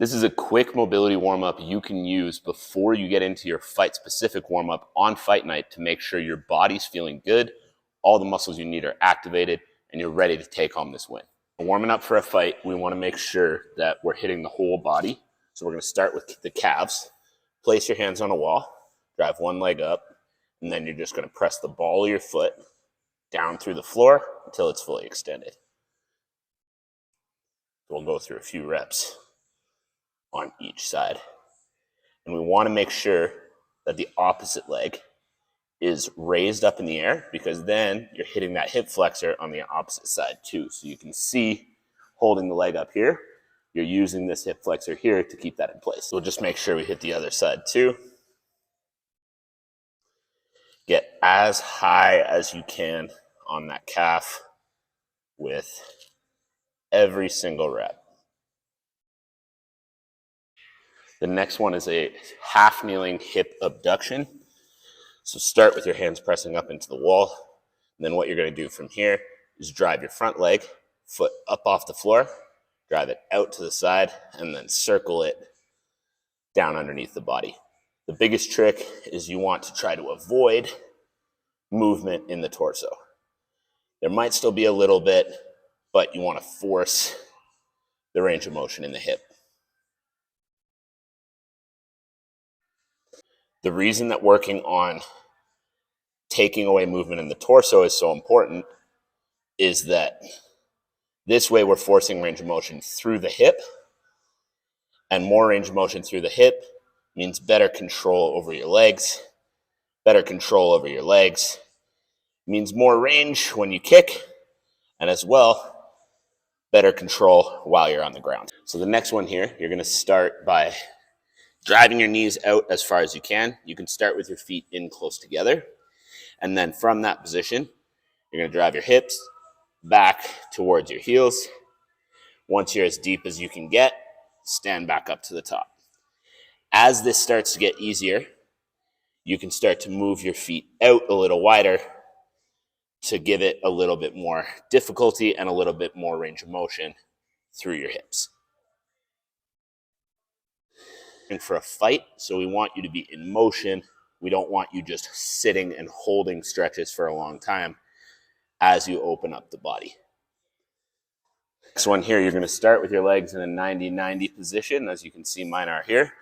This is a quick mobility warm-up you can use before you get into your fight-specific warm-up on fight night to make sure your body's feeling good, all the muscles you need are activated, and you're ready to take home this win. Warming up for a fight, we want to make sure that we're hitting the whole body. So we're going to start with the calves. Place your hands on a wall, drive one leg up, and then you're just going to press the ball of your foot down through the floor until it's fully extended. We'll go through a few reps on each side. And we want to make sure that the opposite leg is raised up in the air, because then you're hitting that hip flexor on the opposite side too. So you can see, holding the leg up here, you're using this hip flexor here to keep that in place. So we'll just make sure we hit the other side too. Get as high as you can on that calf with every single rep. The next one is a half kneeling hip abduction. So start with your hands pressing up into the wall. And then what you're going to do from here is drive your front leg, foot up off the floor, drive it out to the side, and then circle it down underneath the body. The biggest trick is you want to try to avoid movement in the torso. There might still be a little bit, but you want to force the range of motion in the hip. The reason that working on taking away movement in the torso is so important is that this way we're forcing range of motion through the hip, and more range of motion through the hip means better control over your legs. Better control over your legs means more range when you kick, and as well, better control while you're on the ground. So the next one here, you're going to start by driving your knees out as far as you can. You can start with your feet in close together. And then from that position, you're going to drive your hips back towards your heels. Once you're as deep as you can get, stand back up to the top. As this starts to get easier, you can start to move your feet out a little wider to give it a little bit more difficulty and a little bit more range of motion through your hips. And for a fight, so we want you to be in motion. We don't want you just sitting and holding stretches for a long time as you open up the body. Next one here, you're going to start with your legs in a 90-90 position. As you can see, mine are here.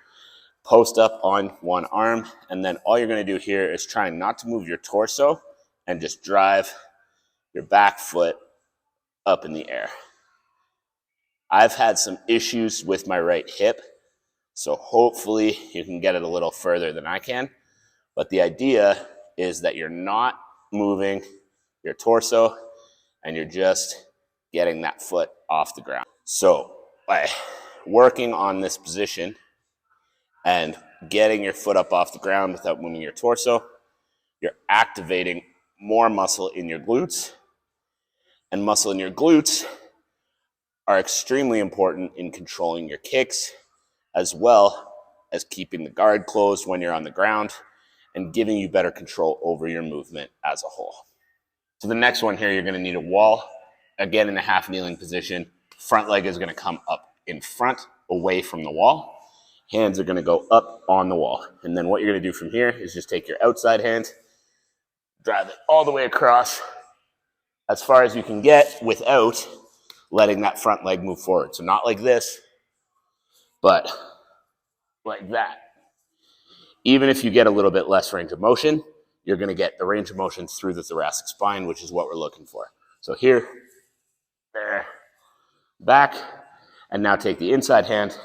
Post up on one arm, and then all you're going to do here is try not to move your torso and just drive your back foot up in the air. I've had some issues with my right hip, so hopefully you can get it a little further than I can. But the idea is that you're not moving your torso and you're just getting that foot off the ground. So by working on this position and getting your foot up off the ground without moving your torso, you're activating more muscle in your glutes. And muscle in your glutes are extremely important in controlling your kicks, as well as keeping the guard closed when you're on the ground and giving you better control over your movement as a whole. So the next one here, you're going to need a wall. Again, in a half kneeling position, front leg is going to come up in front, away from the wall. Hands are going to go up on the wall. And then what you're going to do from here is just take your outside hand, drive it all the way across as far as you can get without letting that front leg move forward. So not like this, but like that. Even if you get a little bit less range of motion, you're going to get the range of motion through the thoracic spine, which is what we're looking for. So here, there, back, and now take the inside hand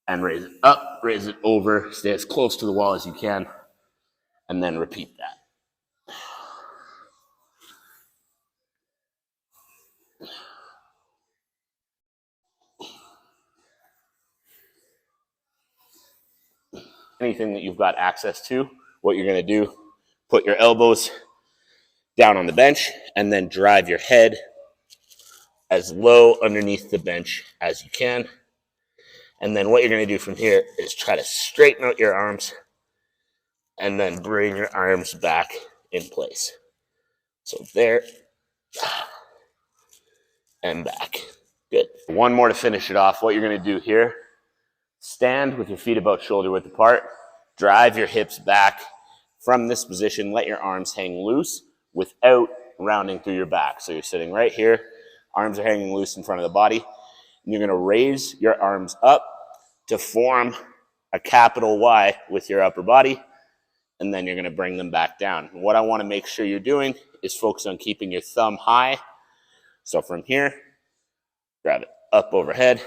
and raise it up, raise it over, stay as close to the wall as you can, and then repeat that. Anything that you've got access to, what you're going to do, put your elbows down on the bench and then drive your head as low underneath the bench as you can. And then what you're going to do from here is try to straighten out your arms and then bring your arms back in place. So there and back. Good. One more to finish it off. What you're going to do here Stand with your feet about shoulder width apart. Drive your hips back. From this position, let your arms hang loose without rounding through your back. So you're sitting right here, arms are hanging loose in front of the body, and you're gonna raise your arms up to form a capital Y with your upper body, and then you're gonna bring them back down. And what I wanna make sure you're doing is focus on keeping your thumb high. So from here, grab it up overhead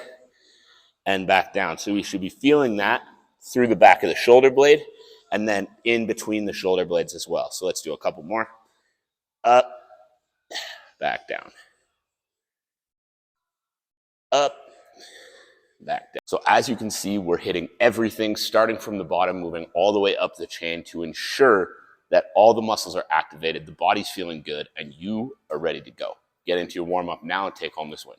and back down. So we should be feeling that through the back of the shoulder blade and then in between the shoulder blades as well. So let's do a couple more. Up, back down. Up, back down. So as you can see, we're hitting everything starting from the bottom, moving all the way up the chain to ensure that all the muscles are activated, the body's feeling good, and you are ready to go. Get into your warm-up now and take home this win.